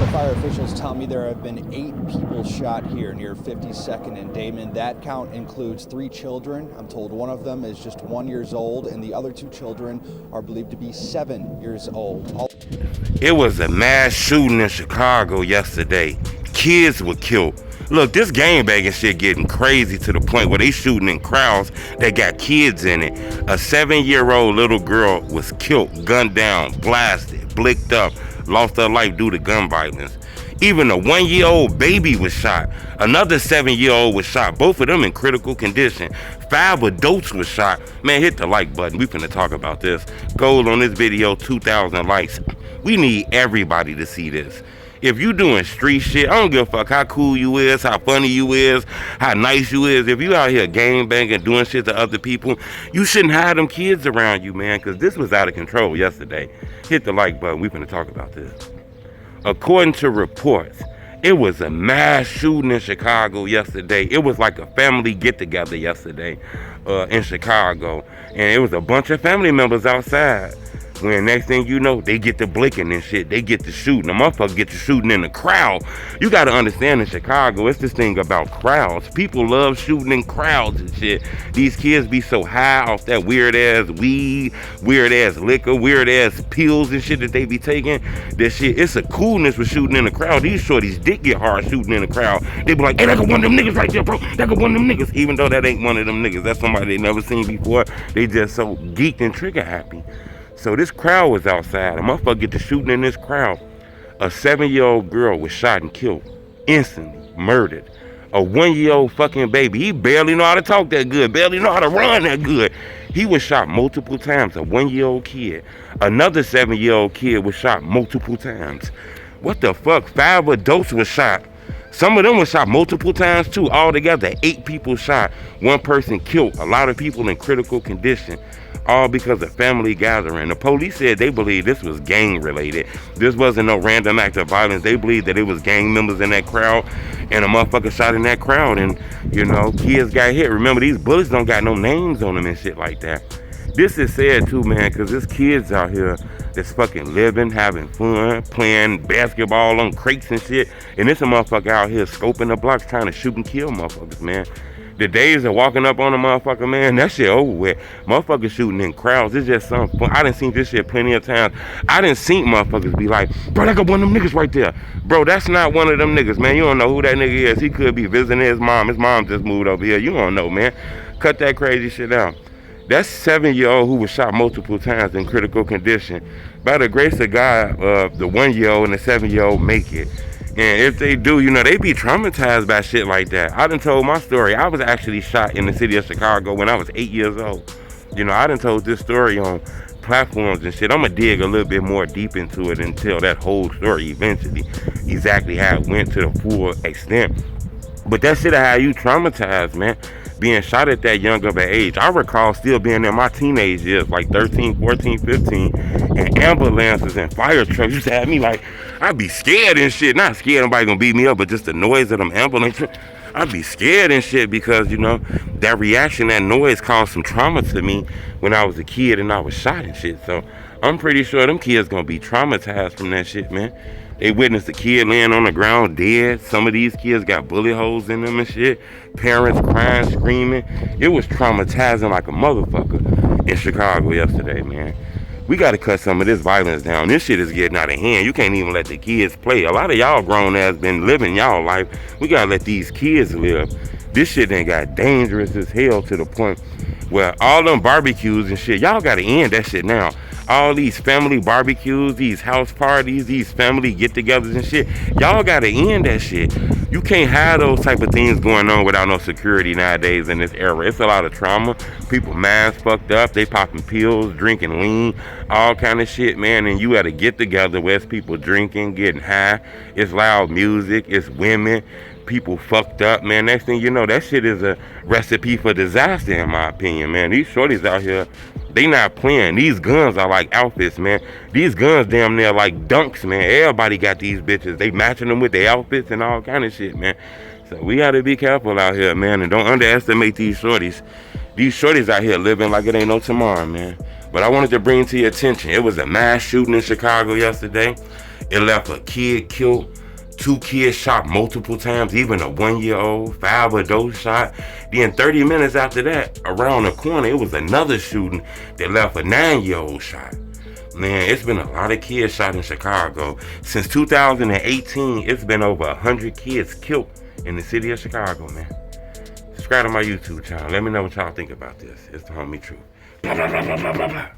fire officials tell me there have been 8 people shot here near 52nd and Damon. That count includes 3 children. I'm told one of them is just 1 year old, and the other 2 children are believed to be 7 years old. It was a mass shooting in Chicago yesterday. Kids were killed. Look, this gangbanging shit getting crazy to the point where they shooting in crowds that got kids in it. A 7-year-old little girl was killed, gunned down, blasted, blicked up, lost her life due to gun violence. Even a 1-year-old baby was shot. Another 7-year-old was shot. Both of them in critical condition. 5 adults were shot. Man, hit the like button. We finna talk about this. Goal on this video, 2,000 likes. We need everybody to see this. If you doing street shit, I don't give a fuck how cool you is, how funny you is, how nice you is. If you out here gangbanging, doing shit to other people, you shouldn't have them kids around you, man, because this was out of control yesterday. Hit the like button. We finna talk about this. According to reports, it was a mass shooting in Chicago yesterday. It was like a family get-together yesterday in Chicago. And it was a bunch of family members outside. When next thing you know, they get to blinking and shit. They get to shooting. The motherfuckers get to shooting in the crowd. You got to understand, in Chicago, it's this thing about crowds. People love shooting in crowds and shit. These kids be so high off that weird-ass weed, weird-ass liquor, weird-ass pills and shit that they be taking. That shit, it's a coolness with shooting in the crowd. These shorties dick get hard shooting in the crowd. They be like, hey, that got one of them niggas right there, bro. That got one of them niggas. Even though that ain't one of them niggas. That's somebody they never seen before. They just so geeked and trigger happy. So this crowd was outside. A motherfucker get to shooting in this crowd. A 7-year-old girl was shot and killed. Instantly. Murdered. A 1-year-old fucking baby. He barely know how to talk that good. Barely know how to run that good. He was shot multiple times. A 1-year-old kid. Another 7-year-old kid was shot multiple times. What the fuck? 5 adults were shot. Some of them were shot multiple times too. Altogether, 8 people shot. 1 person killed. A lot of people in critical condition. All because of family gathering. The police said they believe this was gang related. This wasn't no random act of violence. They believe that it was gang members in that crowd and a motherfucker shot in that crowd, and you know, kids got hit. Remember, these bullets don't got no names on them and shit like that. This is sad too, man, because there's kids out here that's fucking living, having fun, playing basketball on crates and shit, and this a motherfucker out here scoping the blocks trying to shoot and kill motherfuckers, man. The days of walking up on a motherfucker, man, that shit over with. Motherfuckers shooting in crowds, it's just something fun. I done seen this shit plenty of times. I done seen motherfuckers be like, bro, that got one of them niggas right there. Bro, that's not one of them niggas, man. You don't know who that nigga is. He could be visiting his mom. His mom just moved over here. You don't know, man. Cut that crazy shit out. That 7-year-old who was shot multiple times in critical condition. By the grace of God, the 1-year-old and the 7-year-old make it. And if they do, you know, they be traumatized by shit like that. I done told my story. I was actually shot in the city of Chicago when I was 8 years old. You know, I done told this story on platforms and shit. I'm going to dig a little bit more deep into it and tell that whole story eventually. Exactly how it went to the full extent. But that shit how you traumatized, man. Being shot at that young of an age. I recall still being in my teenage years, like 13, 14, 15, and ambulances and fire trucks used to have me like, I'd be scared and shit. Not scared nobody gonna beat me up, but just the noise of them ambulances. I'd be scared and shit because, you know, that reaction, that noise caused some trauma to me when I was a kid and I was shot and shit. So I'm pretty sure them kids gonna be traumatized from that shit, man. They witnessed a kid laying on the ground dead. Some of these kids got bullet holes in them and shit. Parents crying, screaming. It was traumatizing like a motherfucker in Chicago yesterday, man. We got to cut some of this violence down. This shit is getting out of hand. You can't even let the kids play. A lot of y'all grown ass been living y'all life. We got to let these kids live. This shit done got dangerous as hell to the point where all them barbecues and shit, y'all got to end that shit now. All these family barbecues, these house parties, these family get-togethers and shit, y'all gotta end that shit. You can't have those type of things going on without no security nowadays in this era. It's a lot of trauma. People minds fucked up. They popping pills, drinking lean, all kind of shit, man. And you at a get-together where it's people drinking, getting high. It's loud music. It's women. People fucked up, man. Next thing you know, that shit is a recipe for disaster, in my opinion, man. These shorties out here, they not playing. These guns are like outfits, man. These guns damn near like dunks, man. Everybody got these bitches. They matching them with their outfits and all kind of shit, man. So we gotta be careful out here, man, and don't underestimate these shorties. These shorties out here living like it ain't no tomorrow, man. But I wanted to bring to your attention, it was a mass shooting in Chicago yesterday. It left a kid killed, 2 kids shot multiple times, even a 1-year-old, 5 adults shot. Then 30 minutes after that, around the corner, it was another shooting that left a 9-year-old shot. Man, it's been a lot of kids shot in Chicago. Since 2018, it's been over 100 kids killed in the city of Chicago, man. Subscribe to my YouTube channel. Let me know what y'all think about this. It's the homie Truth. Blah, blah, blah, blah, blah, blah.